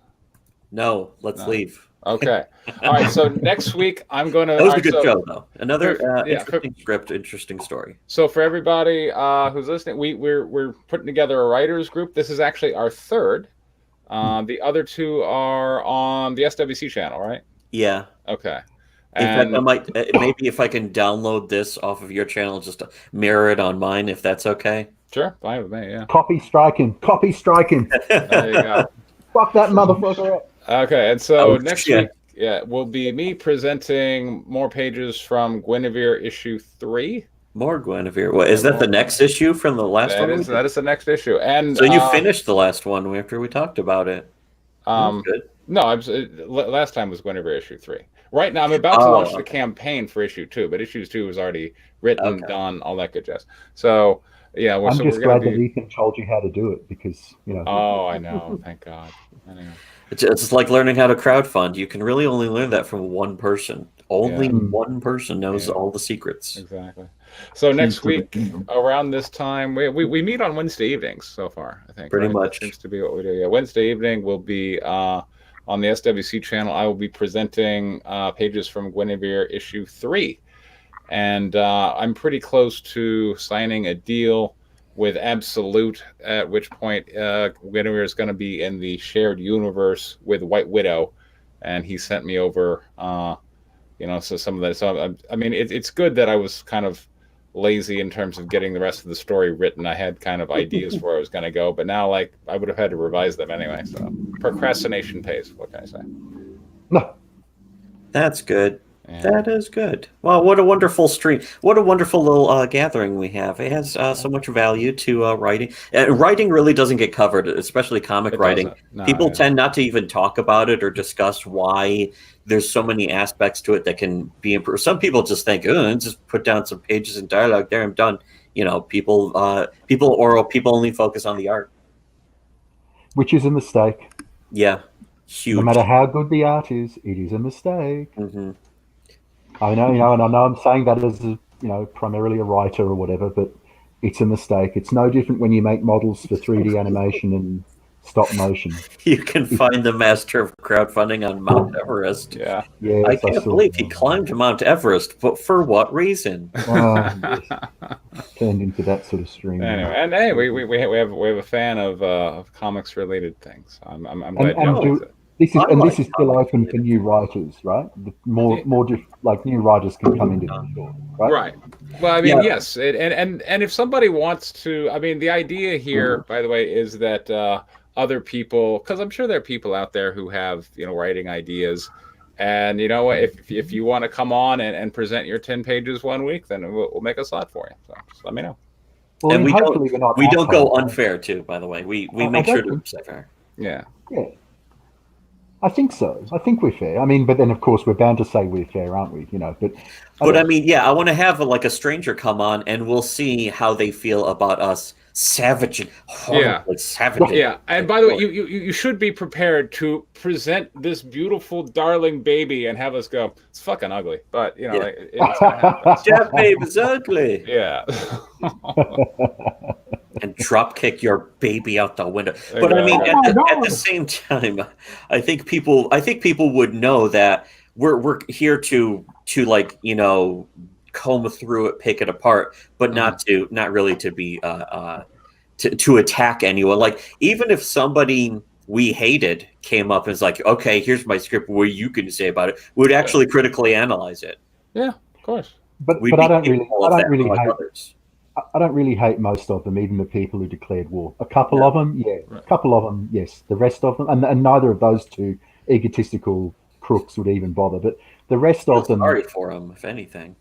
No. Let's leave. Okay. All right. So next week I'm going to. That was a good show, though. Another interesting script, interesting story. So for everybody who's listening, we're putting together a writers group. This is actually our 3rd. The other 2 are on the SWC channel, right? Yeah. Okay. In fact, I might maybe if I can download this off of your channel, just to mirror it on mine, if that's okay. Sure, fine with me. Yeah. Copy striking. There you go. Fuck that motherfucker up. Okay, and so next week, will be me presenting more pages from Guinevere issue 3. More Guinevere. What is that? The next issue from the last one? That is the next issue. And so you finished the last one after we talked about it. Good. No, last time was Guinevere issue 3. Right now, I'm about to launch the campaign for issue 2, but issue 2 was already written, done, all that good jazz. So yeah, I'm just glad that Ethan told you how to do it because Oh, I know. Thank God. Anyway. It's like learning how to crowdfund. You can really only learn that from one person. Only one person knows all the secrets. Exactly. So next week, around this time, we meet on Wednesday evenings so far, I think. Pretty much. That seems to be what we do. Yeah, Wednesday evening will be on the SWC channel. I will be presenting pages from Guinevere issue 3. And I'm pretty close to signing a deal with Absolute, at which point Guinevere is going to be in the shared universe with White Widow. And he sent me over, so some of that. So, I mean, it's good that I was kind of lazy in terms of getting the rest of the story written. I had kind of ideas where I was going to go, but now, I would have had to revise them anyway. So procrastination pays. What can I say? No. That's good. Yeah. That is good. Well, what a wonderful stream. What a wonderful little gathering we have. It has so much value to writing. Writing really doesn't get covered, especially comic writing. No, People tend not to even talk about it or discuss why there's so many aspects to it that can be improved. Some people just think, just put down some pages and dialogue there, I'm done. People only focus on the art. Which is a mistake. Yeah. huge. No matter how good the art is, it is a mistake. Mm-hmm. I know, and I know I'm saying that as primarily a writer or whatever, but it's a mistake. It's no different when you make models for 3D animation and stop motion. You can find the master of crowdfunding on Mount Everest. Yeah. Yes, I can't saw believe that. he climbed Mount Everest, but for what reason? Yes. Turned into that sort of stream. Anyway, and hey, we have a fan of comics related things. I'm glad And Joe likes it. This is I like still comics open for new writers, right? New writers can come into the store, right? Right. Well, I mean, Yeah. yes, and if somebody wants to, I mean, the idea here, by the way, is that other people, because I'm sure there are people out there who have writing ideas, and if you want to come on and present your 10 pages one week, then we'll make a slot for you. So just let me know. Well, And we hopefully we're not don't go assholes. unfair too. By the way, we I make don't sure to think be fair. Yeah. Yeah. I think so. I think we're fair. I mean, but then of course we're bound to say we're fair, aren't we? But I mean, yeah, I want to have a stranger come on, and we'll see how they feel about us savaging, horribly savaging. Yeah, and by the way, you should be prepared to present this beautiful, darling baby and have us go, it's fucking ugly, but it's gonna happen. Jeff Babe is ugly. Yeah. And drop kick your baby out the window. But I mean, at the same time, I think people would know that we're here to comb through it, pick it apart, but not really to be to attack anyone. Like, even if somebody we hated came up and was like, okay, here's my script, what you can say about it, we would actually critically analyze it. Yeah, of course. But I don't really hate most of them, even the people who declared war. A couple of them, yeah. Right. A couple of them, yes. The rest of them, and neither of those two egotistical crooks would even bother. But the rest of them, sorry for them, if anything.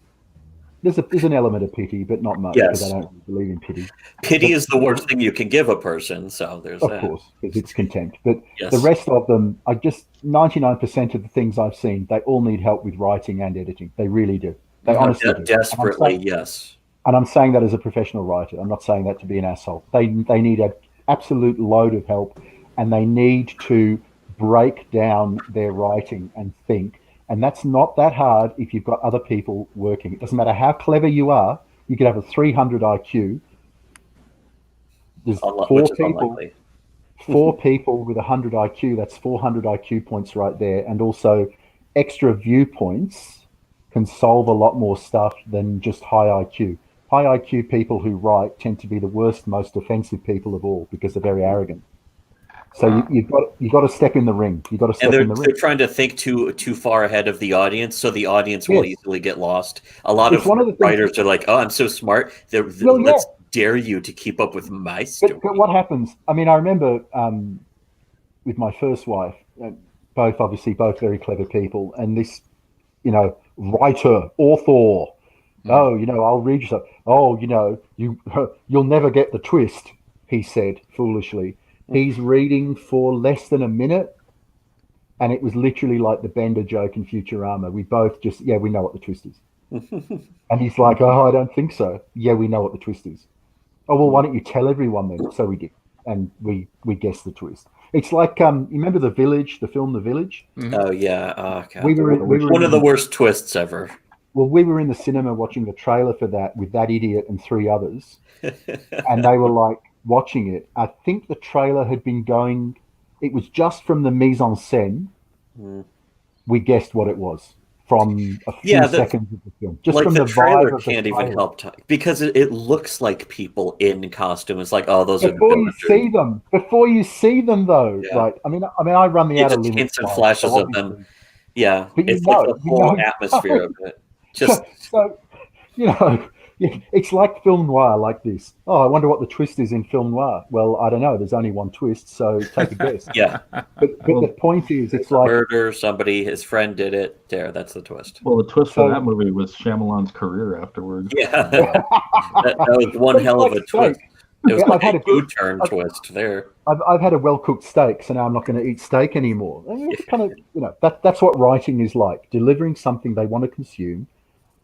there's an element of pity, but not much, because I don't believe in pity. Pity is the worst thing you can give a person, so there's that. Of course, because it's contempt. But Yes. the rest of them, 99% of the things I've seen, they all need help with writing and editing. They really do. They honestly do. Desperately, yes. And I'm saying that as a professional writer. I'm not saying that to be an asshole. They need an absolute load of help, and they need to break down their writing and think. And that's not that hard if you've got other people working. It doesn't matter how clever you are. You could have a 300 IQ. There's four people with 100 IQ. That's 400 IQ points right there. And also extra viewpoints can solve a lot more stuff than just high IQ. High IQ people who write tend to be the worst, most offensive people of all because they're very arrogant. So you've got to step in the ring. You've got to step in the ring. They're trying to think too far ahead of the audience, so the audience will easily get lost. A lot of writers are like, "Oh, I'm so smart. Let's dare you to keep up with my story." But what happens? I mean, I remember with my first wife, both very clever people, and this, writer, author. Oh, I'll read you something. Oh, you'll never get the twist, he said foolishly. He's reading for less than a minute, and it was literally like the Bender joke in Futurama. We both just, we know what the twist is. And he's like, oh, I don't think so. Yeah, we know what the twist is. Oh, well, why don't you tell everyone then? So we did, and we guessed the twist. It's like, you remember The Village, the film The Village? Oh, yeah. Oh, God. We were one of the worst twists ever. Well, we were in the cinema watching the trailer for that with that idiot and three others, and they were like watching it. I think the trailer had been going. It was just from the mise en scène. We guessed what it was from a few seconds of the film. Just like from the vibe trailer of the can't trailer. even help because it looks like people in costume. It's like, oh, those are before you see them though. Yeah. Right? I mean, I run the outer limits. Hints and flashes of them. Yeah, But it's like the whole atmosphere of it. Just so it's like film noir, like this. Oh, I wonder what the twist is in film noir. Well, I don't know. There's only one twist, so take a guess. Yeah. But the point is, it's like murder. Somebody, his friend did it. There, that's the twist. Well, the twist for that movie was Shyamalan's career afterwards. Yeah, that was one hell of a twist. It was like a U-turn twist there. I've had a well-cooked steak, so now I'm not going to eat steak anymore. It's kind of, that's what writing is like: delivering something they want to consume.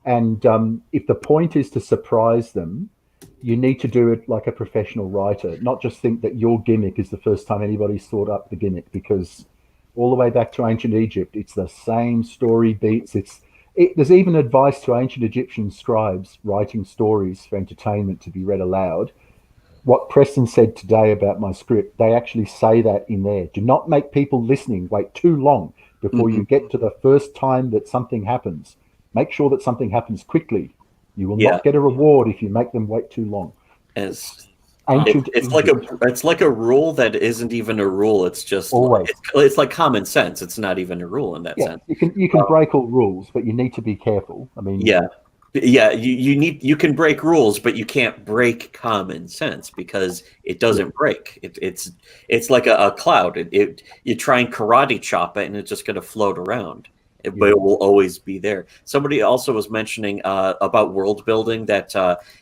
And if the point is to surprise them, you need to do it like a professional writer, not just think that your gimmick is the first time anybody's thought up the gimmick, because all the way back to ancient Egypt. It's the same story beats. There's even advice to ancient Egyptian scribes writing stories for entertainment to be read aloud. What Preston said today about my script, they actually say that in there. Do not make people listening wait too long before you get to the first time that something happens. Make sure that something happens quickly. You will not get a reward if you make them wait too long. It's like a rule that isn't even a rule. It's just it's like common sense. It's not even a rule in that sense. You can break all rules, but you need to be careful. I mean, you can break rules, but you can't break common sense because it doesn't break. It's like a cloud. You try and karate chop it, and it's just going to float around. But it will always be there. Somebody also was mentioning about world building, that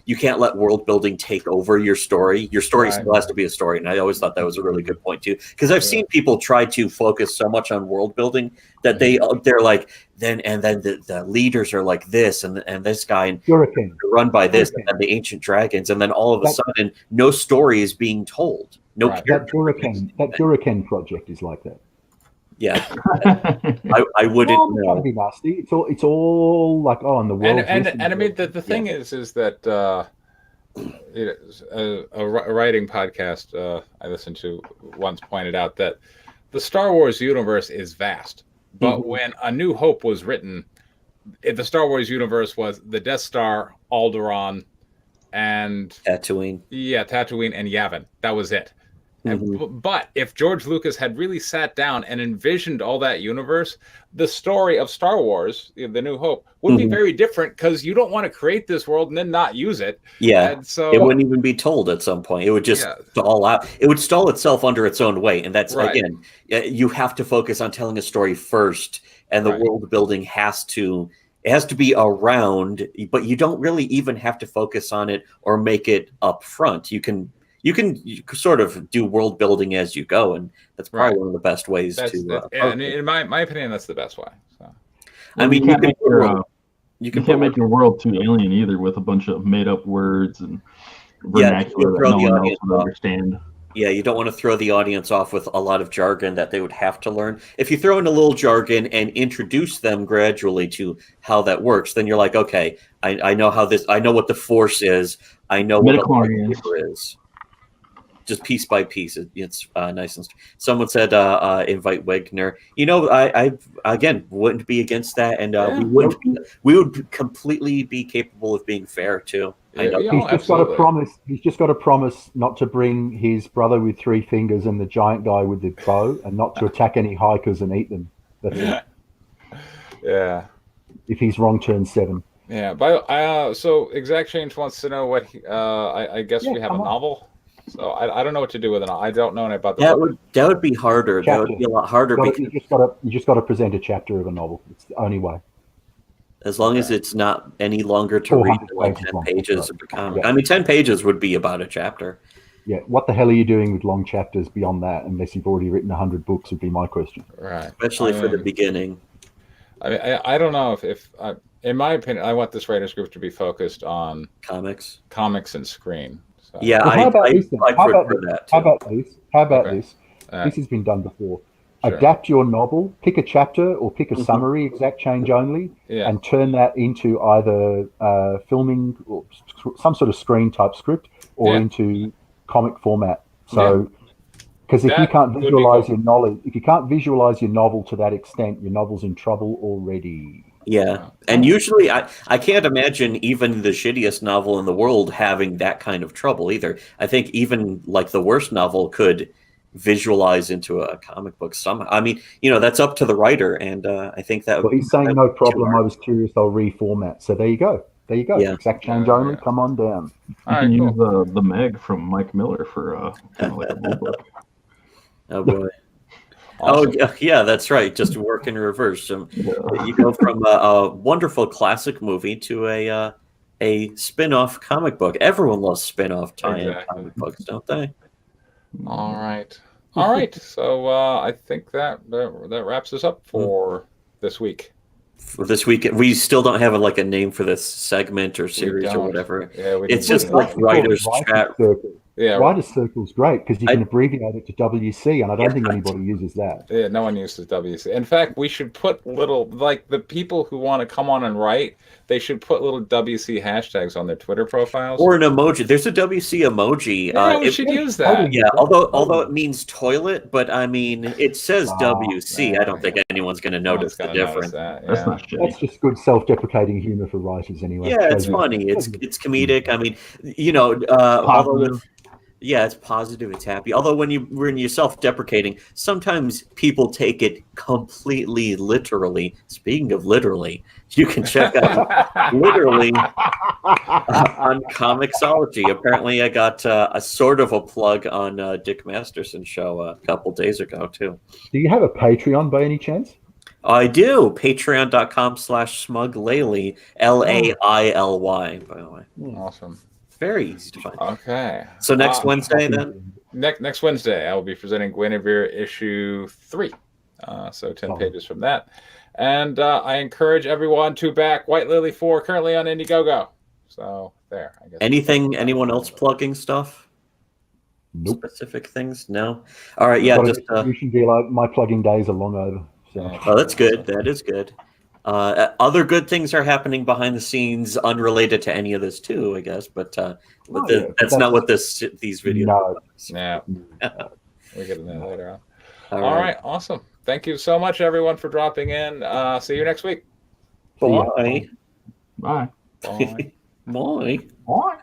you can't let world building take over your story. Your story still has to be a story, and I always thought that was a really good point too. Because I've seen people try to focus so much on world building that they're like then the leaders are like this and this guy and run by this and the ancient dragons, and then all of a sudden no story is being told. That Duraken project is like that. Yeah, I wouldn't know. Be nasty. It's all like in the world. And I mean the thing is that a writing podcast I listened to once pointed out that the Star Wars universe is vast, but when A New Hope was written, the Star Wars universe was the Death Star, Alderaan, and Tatooine. Yeah, Tatooine and Yavin. That was it. But if George Lucas had really sat down and envisioned all that universe, the story of Star Wars, The New Hope, would be very different, because you don't want to create this world and then not use it. Yeah, and so it wouldn't even be told at some point. It would just stall out. It would stall itself under its own weight. And that's, again, you have to focus on telling a story first, and the world building has to be around, but you don't really even have to focus on it or make it up front. You can sort of do world building as you go, and that's probably one of the best ways to. And in my opinion, that's the best way. So, I mean, you can't make your world too alien either, with a bunch of made up words and vernacular that no one else would understand. Yeah, you don't want to throw the audience off with a lot of jargon that they would have to learn. If you throw in a little jargon and introduce them gradually to how that works, then you're like, okay, I know how this. I know what the Force is. I know what the lightsaber is. Just piece by piece, it's nice. And someone said, invite Wegner. I again wouldn't be against that, and we would completely be capable of being fair too. I know. He's just got to promise. He's just got to promise not to bring his brother with 3 fingers and the giant guy with the bow, and not to attack any hikers and eat them. That's it. Yeah. If he's wrong, turn 7. Yeah, but so Exact Change wants to know what I guess we have a novel. So I don't know what to do with it. I don't know about that. That would be harder. That would be a lot harder. You just got to present a chapter of a novel. It's the only way. As long as it's not any longer to read than like 10 pages of a comic. I mean, 10 pages would be about a chapter. Yeah. What the hell are you doing with long chapters beyond that, unless you've already written 100 books? Would be my question. Right. Especially for the beginning. I mean, I don't know if in my opinion, I want this writers group to be focused on comics and screen. So. Yeah, well, How about this? This has been done before. Sure. Adapt your novel, pick a chapter or pick a summary, Exact Change only, and turn that into either filming or some sort of screen type script, or into comic format. So, because if you can't visualize your knowledge, if you can't visualize your novel to that extent, your novel's in trouble already. Yeah, and usually I can't imagine even the shittiest novel in the world having that kind of trouble either. I think even like the worst novel could visualize into a comic book somehow. I mean, that's up to the writer, and I think that. Well, he's saying no problem. I was curious. I'll reformat. So there you go. Yeah. Exact Change only. Come on down. You can use the Meg from Mike Miller for kind of like a blue book. Oh boy. Awesome. Oh yeah, that's right. Just work in reverse. You go from a wonderful classic movie to a spin-off comic book. Everyone loves spin-off tie-in comic books, don't they? All right. So I think that wraps us up for this week. For this week, we still don't have a name for this segment or series or whatever. Yeah, it's just like writers chat. Yeah, Writer's Circle's great because you can abbreviate it to WC, and I don't think anybody uses that. yeah, no one uses WC. In fact, we should put little, like the people who want to come on and write, they should put little WC hashtags on their Twitter profiles. Or an emoji. There's a WC emoji. Yeah, we should use that. Yeah, although it means toilet, but I mean, it says WC. yeah, I don't think anyone's going to notice the difference. That, That's not shitty. That's just good self-deprecating humor for writers, anyway. Yeah, it's funny. It's comedic. I mean, although it's positive. It's happy. Although when you're self-deprecating, sometimes people take it completely literally. Speaking of literally, you can check out literally on Comixology. Apparently, I got a sort of a plug on Dick Masterson's show a couple days ago too. Do you have a Patreon by any chance? I do. Patreon.com/smuglaily, LAILY, by the way. Awesome. Very easy to find. Okay. So next Wednesday, then? Next Wednesday, I will be presenting Guinevere issue 3. So 10 pages from that. And I encourage everyone to back White Lily 4, currently on Indiegogo. So there, I guess. Anyone else plugging stuff? Nope. Specific things? No? All right, yeah. Just distribution deal. My plugging days are long over. So. Oh, that's good. That is good. Other good things are happening behind the scenes, unrelated to any of this too, I guess. But that's not what these videos. No. Yeah. We'll get into that later on. All right. Awesome. Thank you so much, everyone, for dropping in. See you next week. Bye. Bye. Bye. Bye. Bye.